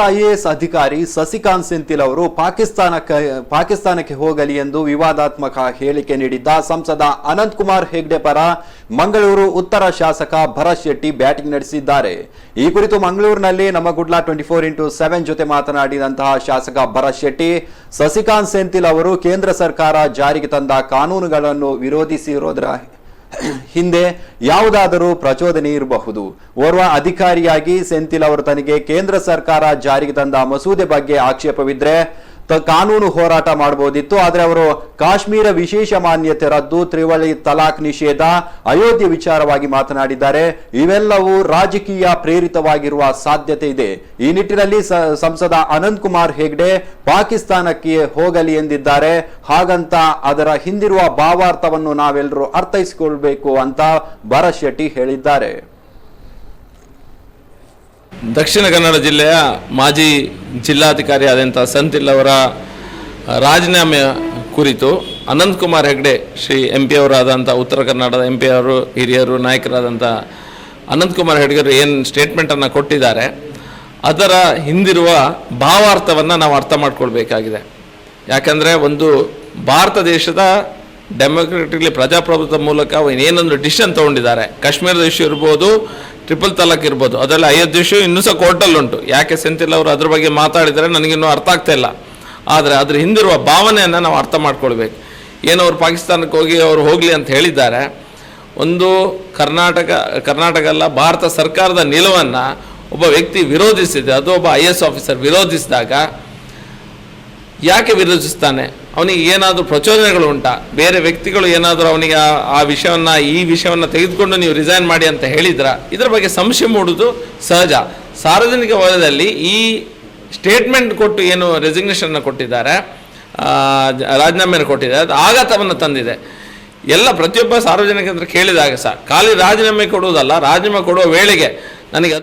IAS ಅಧಿಕಾರಿ ಸಸಿಕಾಂತ್ ಸೆಂಥಿಲ್ ಅವರು ಪಾಕಿಸ್ತಾನಕ್ಕೆ ಹೋಗಲಿ ಎಂದು ವಿವಾದಾತ್ಮಕ ಹೇಳಿಕೆ ನೀಡಿದ್ದ ಸಂಸದ ಅನಂತ್ ಕುಮಾರ್ ಹೆಗ್ಡೆ ಪರ ಮಂಗಳೂರು ಉತ್ತರ ಶಾಸಕ ಭರತ್ ಶೆಟ್ಟಿ ಬ್ಯಾಟಿಂಗ್ ನಡೆಸಿದ್ದಾರೆ. ಈ ಕುರಿತು ಮಂಗಳೂರಿನಲ್ಲಿ ನಮ್ಮ ಗುಡ್ಲಾ 24x7 ಜೊತೆ ಮಾತನಾಡಿದಂತಹ ಶಾಸಕ ಭರತ್ ಶೆಟ್ಟಿ, ಸಸಿಕಾಂತ್ ಸೆಂಥಿಲ್ ಅವರು ಕೇಂದ್ರ ಸರ್ಕಾರ ಜಾರಿಗೆ ತಂದ ಕಾನೂನುಗಳನ್ನು ವಿರೋಧಿಸಿರೋದರ ಹಿಂದೆ ಯಾವುದಾದರೂ ಪ್ರಚೋದನೆ ಇರಬಹುದು. ಓರ್ವ ಅಧಿಕಾರಿಯಾಗಿ ಸೆಂಥಿಲ್ ಅವರು ತನಗೆ ಕೇಂದ್ರ ಸರ್ಕಾರ ಜಾರಿಗೆ ತಂದ ಮಸೂದೆ ಬಗ್ಗೆ ಆಕ್ಷೇಪವಿದ್ರೆ ಕಾನೂನು ಹೋರಾಟ ಮಾಡಬಹುದಿತ್ತು. ಆದರೆ ಅವರು ಕಾಶ್ಮೀರ ವಿಶೇಷ ಮಾನ್ಯತೆ ರದ್ದು, ತ್ರಿವಳಿ ತಲಾಕ್ ನಿಷೇಧ, ಅಯೋಧ್ಯೆ ವಿಚಾರವಾಗಿ ಮಾತನಾಡಿದ್ದಾರೆ. ಇವೆಲ್ಲವೂ ರಾಜಕೀಯ ಪ್ರೇರಿತವಾಗಿರುವ ಸಾಧ್ಯತೆ ಇದೆ. ಈ ನಿಟ್ಟಿನಲ್ಲಿ ಸಂಸದ ಅನಂತ್ ಕುಮಾರ್ ಹೆಗ್ಡೆ ಪಾಕಿಸ್ತಾನಕ್ಕೆ ಹೋಗಲಿ ಎಂದಿದ್ದಾರೆ. ಹಾಗಂತ ಅದರ ಹಿಂದಿರುವ ಭಾವಾರ್ಥವನ್ನು ನಾವೆಲ್ಲರೂ ಅರ್ಥೈಸಿಕೊಳ್ಬೇಕು ಅಂತ ಭರತ್ ಶೆಟ್ಟಿ ಹೇಳಿದ್ದಾರೆ. ದಕ್ಷಿಣ ಕನ್ನಡ ಜಿಲ್ಲೆಯ ಮಾಜಿ ಜಿಲ್ಲಾಧಿಕಾರಿ ಆದಂಥ ಸೆಂಥಿಲ್ ಅವರ ರಾಜೀನಾಮೆ ಕುರಿತು ಅನಂತ್ ಕುಮಾರ್ ಹೆಗ್ಡೆ ಶ್ರೀ MP ಅವರಾದಂಥ ಉತ್ತರ ಕನ್ನಡದ MP ಅವರು ಹಿರಿಯರು ನಾಯಕರಾದಂಥ ಅನಂತ್ ಕುಮಾರ್ ಹೆಗ್ಡೆ ಏನು ಸ್ಟೇಟ್ಮೆಂಟನ್ನು ಕೊಟ್ಟಿದ್ದಾರೆ, ಅದರ ಹಿಂದಿರುವ ಭಾವಾರ್ಥವನ್ನು ನಾವು ಅರ್ಥ ಮಾಡ್ಕೊಳ್ಬೇಕಾಗಿದೆ. ಯಾಕಂದರೆ ಒಂದು ಭಾರತ ದೇಶದ ಡೆಮೊಕ್ರೆಟಿಕ್ಲಿ ಪ್ರಜಾಪ್ರಭುತ್ವ ಮೂಲಕ ಏನೊಂದು ಡಿಸಿಷನ್ ತೊಗೊಂಡಿದ್ದಾರೆ. ಕಾಶ್ಮೀರದ ಇಶ್ಯೂ ಇರ್ಬೋದು, ಟ್ರಿಪಲ್ ತಲಾಕ್ ಇರ್ಬೋದು, ಅದೆಲ್ಲ ಅಯೋಧ್ಯೆ ಇಶ್ಯೂ ಇನ್ನೂ ಸಹ ಕೋರ್ಟಲ್ಲಿ ಉಂಟು. ಯಾಕೆ ಸೆಂಥಿಲ್ ಅವರು ಅದ್ರ ಬಗ್ಗೆ ಮಾತಾಡಿದರೆ ನನಗಿನ್ನೂ ಅರ್ಥ ಆಗ್ತಾ ಇಲ್ಲ. ಆದರೆ ಅದ್ರ ಹಿಂದಿರುವ ಭಾವನೆಯನ್ನು ನಾವು ಅರ್ಥ ಮಾಡ್ಕೊಳ್ಬೇಕು. ಏನು ಅವ್ರು ಪಾಕಿಸ್ತಾನಕ್ಕೆ ಅವರು ಹೋಗಲಿ ಅಂತ ಹೇಳಿದ್ದಾರೆ, ಒಂದು ಕರ್ನಾಟಕ ಅಲ್ಲ, ಭಾರತ ಸರ್ಕಾರದ ನಿಲುವನ್ನು ಒಬ್ಬ ವ್ಯಕ್ತಿ ವಿರೋಧಿಸಿದೆ, ಅದು ಒಬ್ಬ IAS ಆಫೀಸರ್ ವಿರೋಧಿಸಿದಾಗ ಯಾಕೆ ವಿರೋಧಿಸ್ತಾನೆ? ಅವನಿಗೆ ಏನಾದರೂ ಪ್ರಚೋದನೆಗಳು ಉಂಟಾ? ಬೇರೆ ವ್ಯಕ್ತಿಗಳು ಏನಾದರೂ ಅವನಿಗೆ ಈ ವಿಷಯವನ್ನು ತೆಗೆದುಕೊಂಡು ನೀವು ರಿಸೈನ್ ಮಾಡಿ ಅಂತ ಹೇಳಿದ್ರ? ಇದರ ಬಗ್ಗೆ ಸಂಶಯ ಮೂಡುವುದು ಸಹಜ. ಸಾರ್ವಜನಿಕ ವಲಯದಲ್ಲಿ ಈ ಸ್ಟೇಟ್ಮೆಂಟ್ ಕೊಟ್ಟು ಏನು ರೆಸಿಗ್ನೇಷನ್ನ ಕೊಟ್ಟಿದ್ದಾರೆ, ರಾಜೀನಾಮೆಯನ್ನು ಕೊಟ್ಟಿದ್ದಾರೆ, ಅದು ಆಘಾತವನ್ನು ತಂದಿದೆ. ಪ್ರತಿಯೊಬ್ಬ ಸಾರ್ವಜನಿಕರು ಕೇಳಿದಾಗ ಸಹ ಖಾಲಿ ರಾಜೀನಾಮೆ ಕೊಡುವುದಲ್ಲ, ರಾಜೀನಾಮೆ ಕೊಡುವ ವೇಳೆಗೆ ನನಗೆ ಅದು